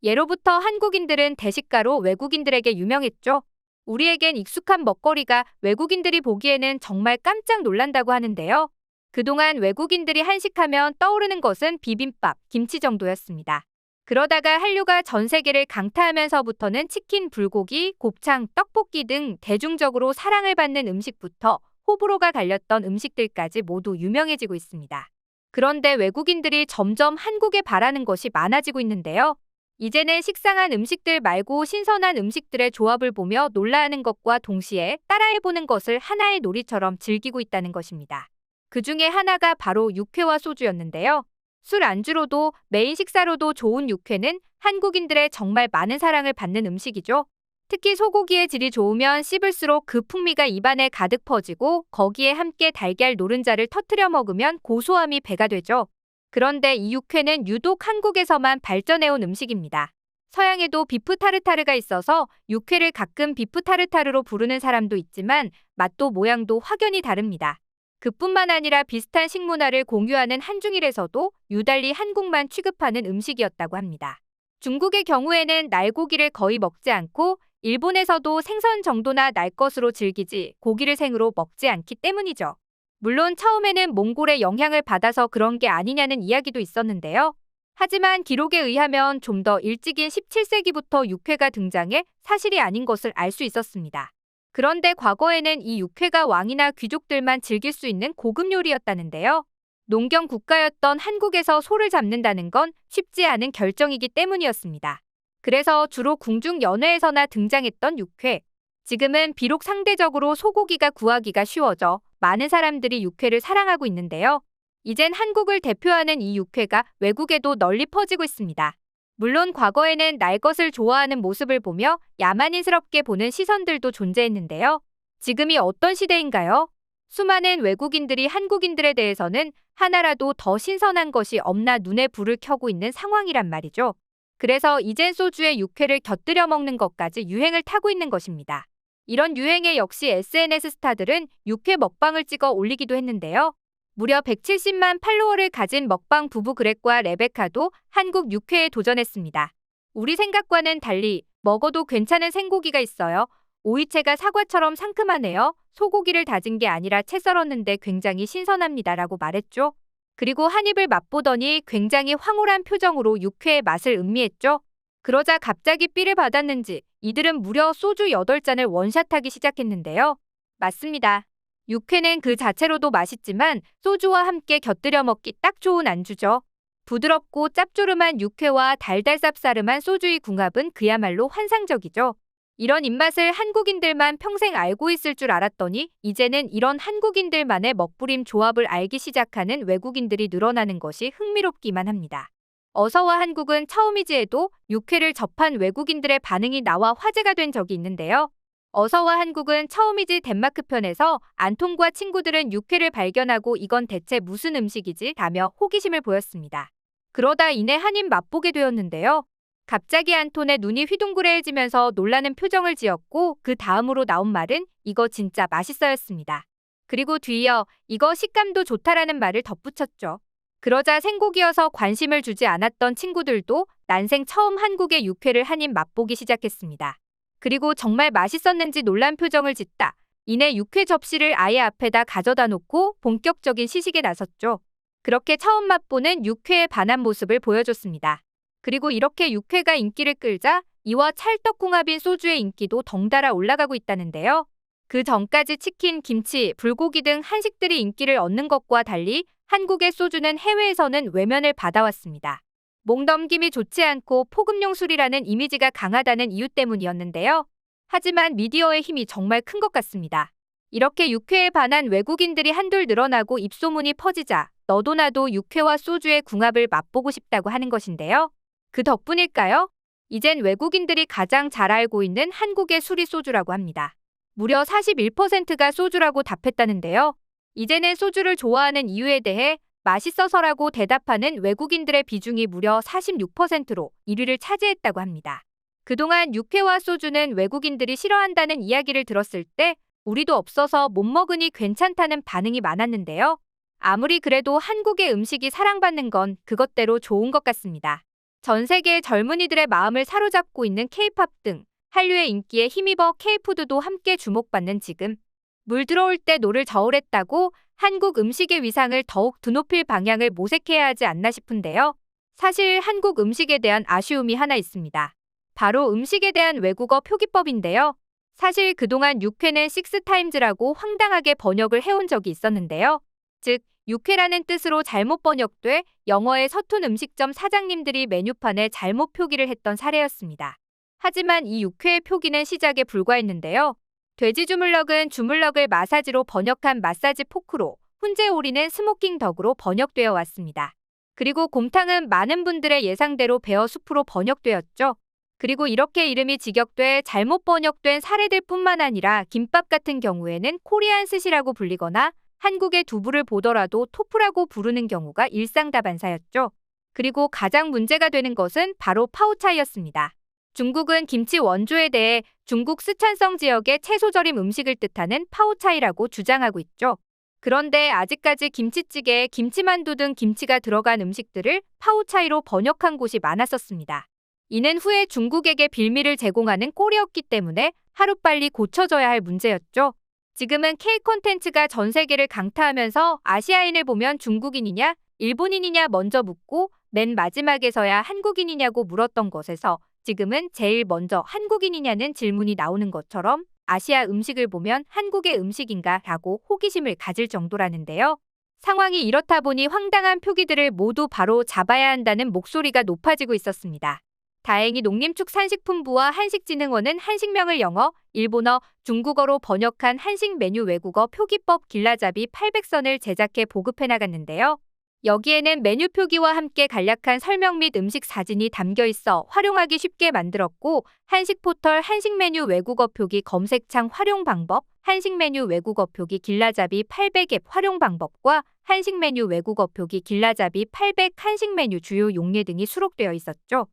예로부터 한국인들은 대식가로 외국인들에게 유명했죠. 우리에겐 익숙한 먹거리가 외국인들이 보기에는 정말 깜짝 놀란다고 하는데요. 그동안 외국인들이 한식하면 떠오르는 것은 비빔밥, 김치 정도였습니다. 그러다가 한류가 전 세계를 강타하면서부터는 치킨, 불고기, 곱창, 떡볶이 등 대중적으로 사랑을 받는 음식부터 호불호가 갈렸던 음식들까지 모두 유명해지고 있습니다. 그런데 외국인들이 점점 한국에 바라는 것이 많아지고 있는데요. 이제는 식상한 음식들 말고 신선한 음식들의 조합을 보며 놀라하는 것과 동시에 따라해보는 것을 하나의 놀이처럼 즐기고 있다는 것입니다. 그 중에 하나가 바로 육회와 소주였는데요. 술 안주로도 메인 식사로도 좋은 육회는 한국인들의 정말 많은 사랑을 받는 음식이죠. 특히 소고기의 질이 좋으면 씹을수록 그 풍미가 입안에 가득 퍼지고 거기에 함께 달걀 노른자를 터뜨려 먹으면 고소함이 배가 되죠. 그런데 이 육회는 유독 한국에서만 발전해온 음식입니다. 서양에도 비프 타르타르가 있어서 육회를 가끔 비프 타르타르로 부르는 사람도 있지만 맛도 모양도 확연히 다릅니다. 그뿐만 아니라 비슷한 식문화를 공유하는 한중일에서도 유달리 한국만 취급하는 음식이었다고 합니다. 중국의 경우에는 날고기를 거의 먹지 않고 일본에서도 생선 정도나 날 것으로 즐기지 고기를 생으로 먹지 않기 때문이죠. 물론 처음에는 몽골의 영향을 받아서 그런 게 아니냐는 이야기도 있었는데요. 하지만 기록에 의하면 좀 더 일찍인 17세기부터 육회가 등장해 사실이 아닌 것을 알 수 있었습니다. 그런데 과거에는 이 육회가 왕이나 귀족들만 즐길 수 있는 고급 요리였다는데요. 농경 국가였던 한국에서 소를 잡는다는 건 쉽지 않은 결정이기 때문이었습니다. 그래서 주로 궁중 연회에서나 등장했던 육회. 지금은 비록 상대적으로 소고기가 구하기가 쉬워져 많은 사람들이 육회를 사랑하고 있는데요. 이젠 한국을 대표하는 이 육회가 외국에도 널리 퍼지고 있습니다. 물론 과거에는 날 것을 좋아하는 모습을 보며 야만인스럽게 보는 시선들도 존재했는데요. 지금이 어떤 시대인가요? 수많은 외국인들이 한국인들에 대해서는 하나라도 더 신선한 것이 없나 눈에 불을 켜고 있는 상황이란 말이죠. 그래서 이젠 소주에 육회를 곁들여 먹는 것까지 유행을 타고 있는 것입니다. 이런 유행에 역시 SNS 스타들은 육회 먹방을 찍어 올리기도 했는데요. 무려 170만 팔로워를 가진 먹방 부부 그렉과 레베카도 한국 육회에 도전했습니다. 우리 생각과는 달리 먹어도 괜찮은 생고기가 있어요. 오이채가 사과처럼 상큼하네요. 소고기를 다진 게 아니라 채 썰었는데 굉장히 신선합니다. 라고 말했죠. 그리고 한 입을 맛보더니 굉장히 황홀한 표정으로 육회의 맛을 음미했죠. 그러자 갑자기 삐를 받았는지 이들은 무려 소주 8잔을 원샷하기 시작했는데요. 맞습니다. 육회는 그 자체로도 맛있지만 소주와 함께 곁들여 먹기 딱 좋은 안주죠. 부드럽고 짭조름한 육회와 달달 쌉싸름한 소주의 궁합은 그야말로 환상적이죠. 이런 입맛을 한국인들만 평생 알고 있을 줄 알았더니 이제는 이런 한국인들만의 먹부림 조합을 알기 시작하는 외국인들이 늘어나는 것이 흥미롭기만 합니다. 어서와 한국은 처음이지 해도 육회를 접한 외국인들의 반응이 나와 화제가 된 적이 있는데요. 어서와 한국은 처음이지 덴마크 편에서 안톤과 친구들은 육회를 발견하고 이건 대체 무슨 음식이지? 라며 호기심을 보였습니다. 그러다 이내 한 입 맛보게 되었는데요. 갑자기 안톤의 눈이 휘둥그레해지면서 놀라는 표정을 지었고 그 다음으로 나온 말은 이거 진짜 맛있어였습니다. 그리고 뒤이어 이거 식감도 좋다라는 말을 덧붙였죠. 그러자 생고기여서 관심을 주지 않았던 친구들도 난생 처음 한국의 육회를 한 입 맛보기 시작했습니다. 그리고 정말 맛있었는지 놀란 표정을 짓다. 이내 육회 접시를 아예 앞에다 가져다 놓고 본격적인 시식에 나섰죠. 그렇게 처음 맛보는 육회의 반한 모습을 보여줬습니다. 그리고 이렇게 육회가 인기를 끌자 이와 찰떡궁합인 소주의 인기도 덩달아 올라가고 있다는데요. 그 전까지 치킨, 김치, 불고기 등 한식들이 인기를 얻는 것과 달리 한국의 소주는 해외에서는 외면을 받아왔습니다. 목 넘김이 좋지 않고 포급용 술이라는 이미지가 강하다는 이유 때문이었는데요. 하지만 미디어의 힘이 정말 큰 것 같습니다. 이렇게 육회에 반한 외국인들이 한둘 늘어나고 입소문이 퍼지자 너도 나도 육회와 소주의 궁합을 맛보고 싶다고 하는 것인데요. 그 덕분일까요? 이젠 외국인들이 가장 잘 알고 있는 한국의 술이 소주라고 합니다. 무려 41%가 소주라고 답했다는데요. 이제는 소주를 좋아하는 이유에 대해 맛있어서라고 대답하는 외국인들의 비중이 무려 46%로 1위를 차지했다고 합니다. 그동안 육회와 소주는 외국인들이 싫어한다는 이야기를 들었을 때 우리도 없어서 못 먹으니 괜찮다는 반응이 많았는데요. 아무리 그래도 한국의 음식이 사랑받는 건 그것대로 좋은 것 같습니다. 전 세계 젊은이들의 마음을 사로잡고 있는 K-팝 등 한류의 인기에 힘입어 K-푸드도 함께 주목받는 지금, 물 들어올 때 노를 저울했다고 한국 음식의 위상을 더욱 드높일 방향을 모색해야 하지 않나 싶은데요. 사실 한국 음식에 대한 아쉬움이 하나 있습니다. 바로 음식에 대한 외국어 표기법인데요. 사실 그동안 육회는 식스타임즈라고 황당하게 번역을 해온 적이 있었는데요. 즉, 육회라는 뜻으로 잘못 번역돼 영어의 서툰 음식점 사장님들이 메뉴판에 잘못 표기를 했던 사례였습니다. 하지만 이 육회의 표기는 시작에 불과했는데요. 돼지 주물럭은 주물럭을 마사지로 번역한 마사지 포크로, 훈제오리는 스모킹 덕으로 번역되어 왔습니다. 그리고 곰탕은 많은 분들의 예상대로 베어 수프로 번역되었죠. 그리고 이렇게 이름이 직역돼 잘못 번역된 사례들 뿐만 아니라 김밥 같은 경우에는 코리안 스시라고 불리거나 한국의 두부를 보더라도 토프라고 부르는 경우가 일상다반사였죠. 그리고 가장 문제가 되는 것은 바로 파오차이였습니다. 중국은 김치 원조에 대해 중국 스촨성 지역의 채소 절임 음식을 뜻하는 파오차이라고 주장하고 있죠. 그런데 아직까지 김치찌개에 김치만두 등 김치가 들어간 음식들을 파오차이로 번역한 곳이 많았었습니다. 이는 후에 중국에게 빌미를 제공하는 꼴이었기 때문에 하루빨리 고쳐져야 할 문제였죠. 지금은 K 콘텐츠가 전 세계를 강타하면서 아시아인을 보면 중국인이냐, 일본인이냐 먼저 묻고 맨 마지막에서야 한국인이냐고 물었던 것에서 지금은 제일 먼저 한국인이냐는 질문이 나오는 것처럼 아시아 음식을 보면 한국의 음식인가 라고 호기심을 가질 정도라는데요. 상황이 이렇다 보니 황당한 표기들을 모두 바로 잡아야 한다는 목소리가 높아지고 있었습니다. 다행히 농림축산식품부와 한식진흥원은 한식명을 영어, 일본어, 중국어로 번역한 한식 메뉴 외국어 표기법 길라잡이 800선을 제작해 보급해 나갔는데요. 여기에는 메뉴 표기와 함께 간략한 설명 및 음식 사진이 담겨 있어 활용하기 쉽게 만들었고, 한식 포털 한식 메뉴 외국어 표기 검색창 활용 방법, 한식 메뉴 외국어 표기 길라잡이 800 앱 활용 방법과 한식 메뉴 외국어 표기 길라잡이 800 한식 메뉴 주요 용례 등이 수록되어 있었죠.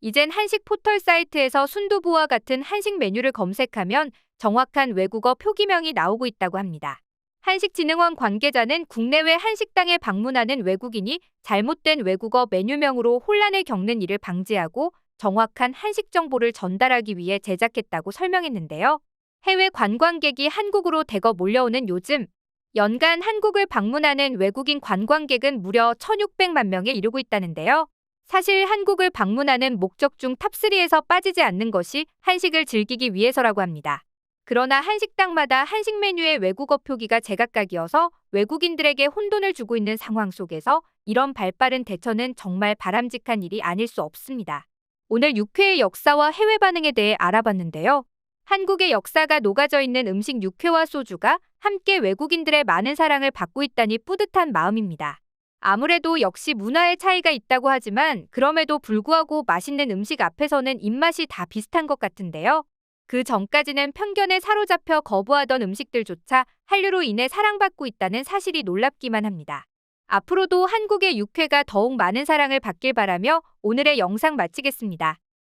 이젠 한식 포털 사이트에서 순두부와 같은 한식 메뉴를 검색하면 정확한 외국어 표기명이 나오고 있다고 합니다. 한식진흥원 관계자는 국내외 한식당에 방문하는 외국인이 잘못된 외국어 메뉴명으로 혼란을 겪는 일을 방지하고 정확한 한식 정보를 전달하기 위해 제작했다고 설명했는데요. 해외 관광객이 한국으로 대거 몰려오는 요즘, 연간 한국을 방문하는 외국인 관광객은 무려 1,600만 명에 이르고 있다는데요. 사실 한국을 방문하는 목적 중 탑3에서 빠지지 않는 것이 한식을 즐기기 위해서라고 합니다. 그러나 한식당마다 한식 메뉴의 외국어 표기가 제각각이어서 외국인들에게 혼돈을 주고 있는 상황 속에서 이런 발빠른 대처는 정말 바람직한 일이 아닐 수 없습니다. 오늘 육회의 역사와 해외 반응에 대해 알아봤는데요. 한국의 역사가 녹아져 있는 음식 육회와 소주가 함께 외국인들의 많은 사랑을 받고 있다니 뿌듯한 마음입니다. 아무래도 역시 문화의 차이가 있다고 하지만 그럼에도 불구하고 맛있는 음식 앞에서는 입맛이 다 비슷한 것 같은데요. 그 전까지는 편견에 사로잡혀 거부하던 음식들조차 한류로 인해 사랑받고 있다는 사실이 놀랍기만 합니다. 앞으로도 한국의 육회가 더욱 많은 사랑을 받길 바라며 오늘의 영상 마치겠습니다.